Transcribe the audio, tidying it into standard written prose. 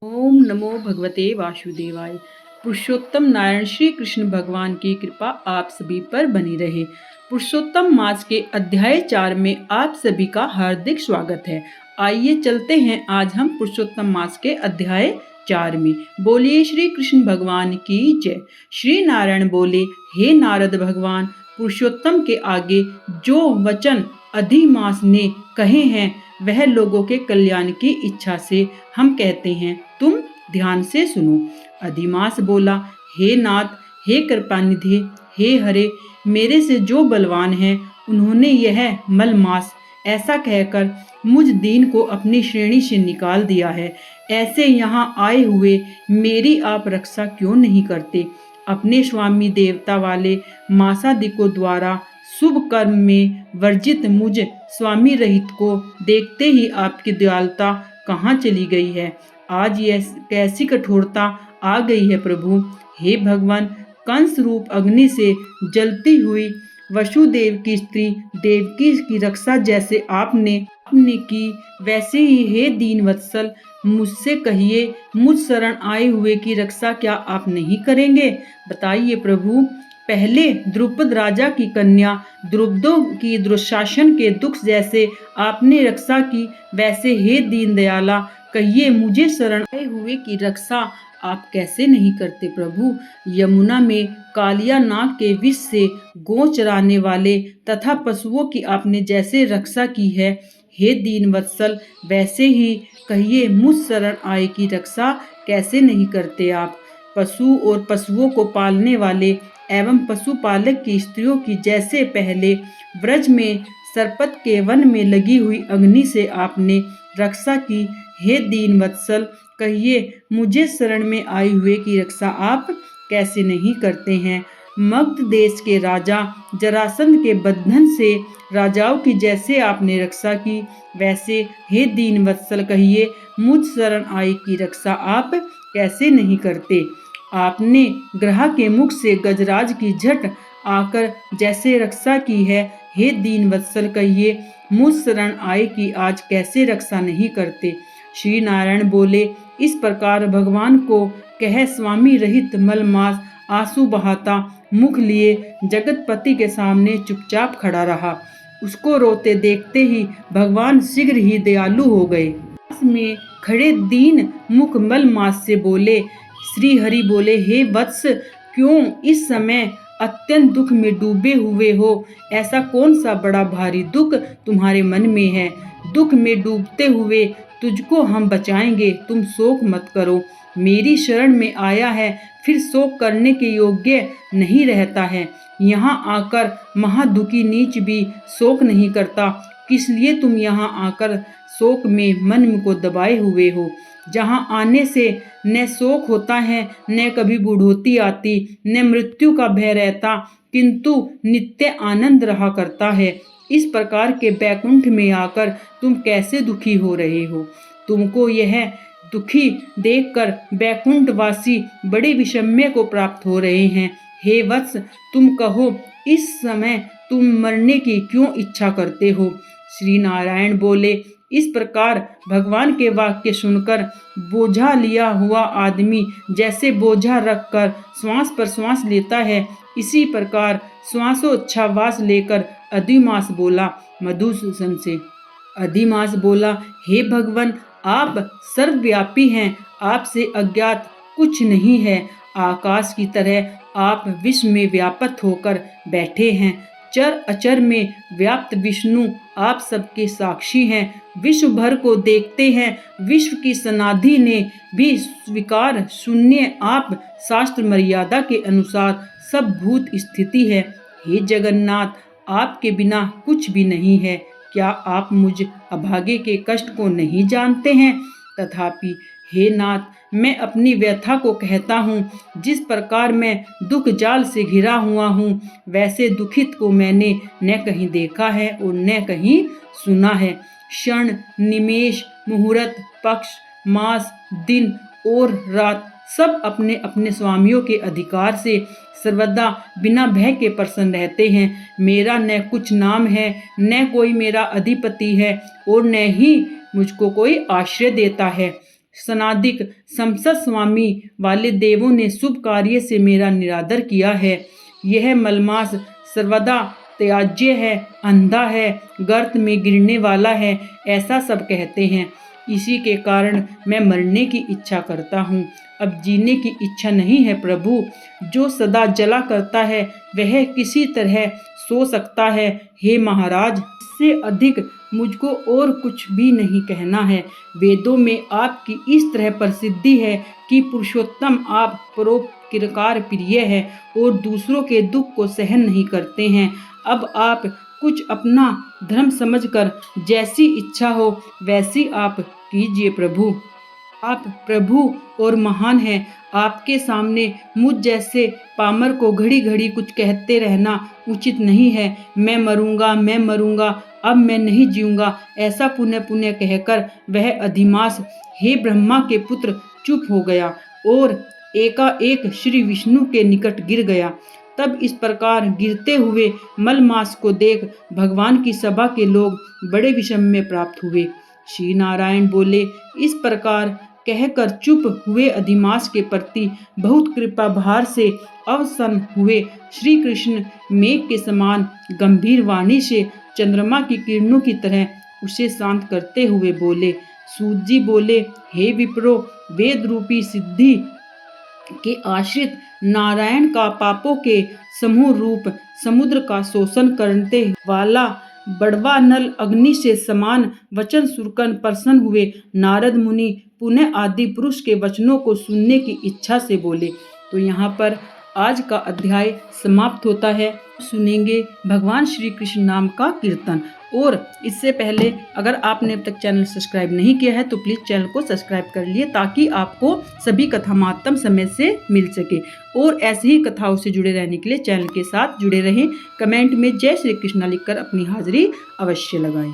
ओम नमो भगवते वासुदेवाय। पुरुषोत्तम नारायण श्री कृष्ण भगवान की कृपा आप सभी पर बनी रहे। पुरुषोत्तम मास के अध्याय 4 में आप सभी का हार्दिक स्वागत है। आइए चलते हैं आज हम पुरुषोत्तम मास के अध्याय 4 में। बोलिए श्री कृष्ण भगवान की जय। श्री नारायण बोले, हे नारद भगवान, पुरुषोत्तम के आगे जो वचन अधिमास ने कहे हैं वह लोगों के कल्याण की इच्छा से हम कहते हैं, तुम ध्यान से सुनो। अधिमास बोला, हे नाथ, हे कृपानिधि, हे हरे, मेरे से जो बलवान हैं उन्होंने यह मलमास ऐसा कहकर मुझ दीन को अपनी श्रेणी से निकाल दिया है। ऐसे यहाँ आए हुए मेरी आप रक्षा क्यों नहीं करते? अपने स्वामी देवता वाले मासादिकों द्वारा शुभ कर्म में वर्जित मुझ स्वामी रहित को देखते ही आपकी दयालुता कहाँ चली गई है? आज यह कैसी कठोरता आ गई है प्रभु। हे भगवान, कंस रूप अग्नि से जलती हुई वसुदेव की स्त्री देवकी की रक्षा जैसे आपने की, वैसे ही हे दीन वत्सल मुझसे कहिए, मुझ शरण आए हुए की रक्षा क्या आप नहीं करेंगे? बताइए प्रभु। पहले द्रुपद राजा की कन्या द्रुपदों की दुशासन के दुख जैसे आपने रक्षा की, वैसे हे दीन दयाला कहिए, मुझे शरण आए हुए की रक्षा आप कैसे नहीं करते प्रभु? यमुना में कालिया नाग के विष से गौ चराने वाले तथा पशुओं की आपने जैसे रक्षा की है, हे दीन वत्सल वैसे ही कहिए, मुझ शरण आए की रक्षा कैसे नहीं करते आप? पशु और पशुओं को पालने वाले एवं पशुपालक की स्त्रियों की जैसे पहले ब्रज में सरपत के वन में लगी हुई अग्नि से आपने रक्षा की, हे दीन वत्सल कहिए, मुझे शरण में आए हुए की रक्षा आप कैसे नहीं करते हैं? मगध देश के राजा जरासंध के बंधन से राजाओं की जैसे आपने रक्षा की, वैसे हे दीन वत्सल कहिए, मुझ शरण आए की रक्षा आप कैसे नहीं करते? आपने ग्रह के मुख से गजराज की झट आकर जैसे रक्षा की है, हे दीन वत्सल कहिए, मुझ शरण आए की आज कैसे रक्षा नहीं करते? श्री नारायण बोले, इस प्रकार भगवान को कह स्वामी रहित मलमास आंसू बहाता मुख लिए जगतपति के सामने चुपचाप खड़ा रहा। उसको रोते देखते ही भगवान शीघ्र ही दयालु हो गए। पास में खड़े दीन मुख मलमास से बोले, श्री हरि बोले, हे वत्स, क्यों इस समय अत्यंत दुख में डूबे हुए हो? ऐसा कौन सा बड़ा भारी दुख तुम्हारे मन में है? दुख में डूबते हुए तुझको हम बचाएंगे, तुम शोक मत करो। मेरी शरण में आया है फिर शोक करने के योग्य नहीं रहता है। यहाँ आकर महादुखी नीच भी शोक नहीं करता, किस लिए तुम यहाँ आकर शोक में मन को दबाए हुए हो? जहाँ आने से न शोक होता है, न कभी बुढ़ोती आती, न मृत्यु का भय रहता, किंतु नित्य आनंद रहा करता है। इस प्रकार के बैकुंठ में आकर तुम कैसे दुखी हो रहे हो? तुमको यह दुखी देखकर बैकुंठवासी बड़े विषम्य को प्राप्त हो रहे हैं। हे वत्स, तुम कहो, इस समय तुम मरने की क्यों इच्छा करते हो? श्री नारायण बोले, इस प्रकार भगवान के वाक्य सुनकर बोझा लिया हुआ आदमी जैसे बोझा रखकर श्वास पर श्वास लेता है, इसी प्रकार श्वासोच्छ्वास लेकर अधिमास बोला मधुसूदन से। अधिमास बोला, हे भगवान, आप सर्वव्यापी हैं, आपसे अज्ञात कुछ नहीं है। आकाश की तरह आप विश्व में व्यापक होकर बैठे हैं। चर अचर में व्याप्त विष्णु आप सबके साक्षी हैं, विश्व भर को देखते हैं। विश्व की सनाधि ने भी स्वीकार शून्य आप शास्त्र मर्यादा के अनुसार सब भूत स्थिति है। हे जगन्नाथ, आपके बिना कुछ भी नहीं है। क्या आप मुझ अभागे के कष्ट को नहीं जानते हैं? तथापि हे नाथ, मैं अपनी व्यथा को कहता हूँ। जिस प्रकार मैं दुख जाल से घिरा हुआ हूँ, वैसे दुखित को मैंने न कहीं देखा है और न कहीं सुना है। क्षण, निमेष, मुहूर्त, पक्ष, मास, दिन और रात सब अपने अपने स्वामियों के अधिकार से सर्वदा बिना भय के प्रसन्न रहते हैं। मेरा न कुछ नाम है, न कोई मेरा अधिपति है और न ही मुझको कोई आश्रय देता है। सनादिक संसद स्वामी वाले देवों ने शुभ कार्य से मेरा निरादर किया है। यह मलमास सर्वदा त्याज्य है, अंधा है, गर्त में गिरने वाला है, ऐसा सब कहते हैं। इसी के कारण मैं मरने की इच्छा करता हूँ, अब जीने की इच्छा नहीं है प्रभु। जो सदा जला करता है वह किसी तरह सो सकता है। हे महाराज, इससे अधिक मुझको और कुछ भी नहीं कहना है। वेदों में आपकी इस तरह प्रसिद्धि है कि पुरुषोत्तम आप परोपकार प्रिय है और दूसरों के दुख को सहन नहीं करते हैं। अब आप कुछ अपना धर्म समझकर जैसी इच्छा हो वैसी आप कीजिए प्रभु। आप प्रभु और महान हैं। आपके सामने मुझ जैसे पामर को घड़ी घड़ी कुछ कहते रहना उचित नहीं है। मैं मरूंगा, अब मैं नहीं जीऊंगा, ऐसा पुनः पुनः कहकर वह अधिमास, हे ब्रह्मा के पुत्र, चुप हो गया और एकाएक श्री विष्णु के निकट गिर गया। तब इस प्रकार गिरते हुए मलमास को देख भगवान की सभा के लोग बड़े विषम में प्राप्त हुए। श्री नारायण बोले, इस प्रकार कहकर चुप हुए अधिमास के प्रति बहुत कृपा भार से अवसन्न हुए श्री कृष्ण मेघ के समान गंभीर वाणी से चंद्रमा की किरणों की तरह उसे शांत करते हुए बोले। सूत जी बोले, हे विप्रो, वेद रूपी सिद्धि के आश्रित नारायण का पापों के समूह रूप समुद्र का शोषण करने वाला बड़वा नल अग्नि से समान वचन सुनकर प्रसन्न हुए नारद मुनि पुनः आदि पुरुष के वचनों को सुनने की इच्छा से बोले। तो यहाँ पर आज का अध्याय समाप्त होता है। सुनेंगे भगवान श्री कृष्ण नाम का कीर्तन। और इससे पहले अगर आपने अब तक चैनल सब्सक्राइब नहीं किया है तो प्लीज़ चैनल को सब्सक्राइब कर लिए, ताकि आपको सभी कथा महत्तम समय से मिल सके। और ऐसी ही कथाओं से जुड़े रहने के लिए चैनल के साथ जुड़े रहें। कमेंट में जय श्री कृष्णा लिखकर अपनी हाजिरी अवश्य लगाएं।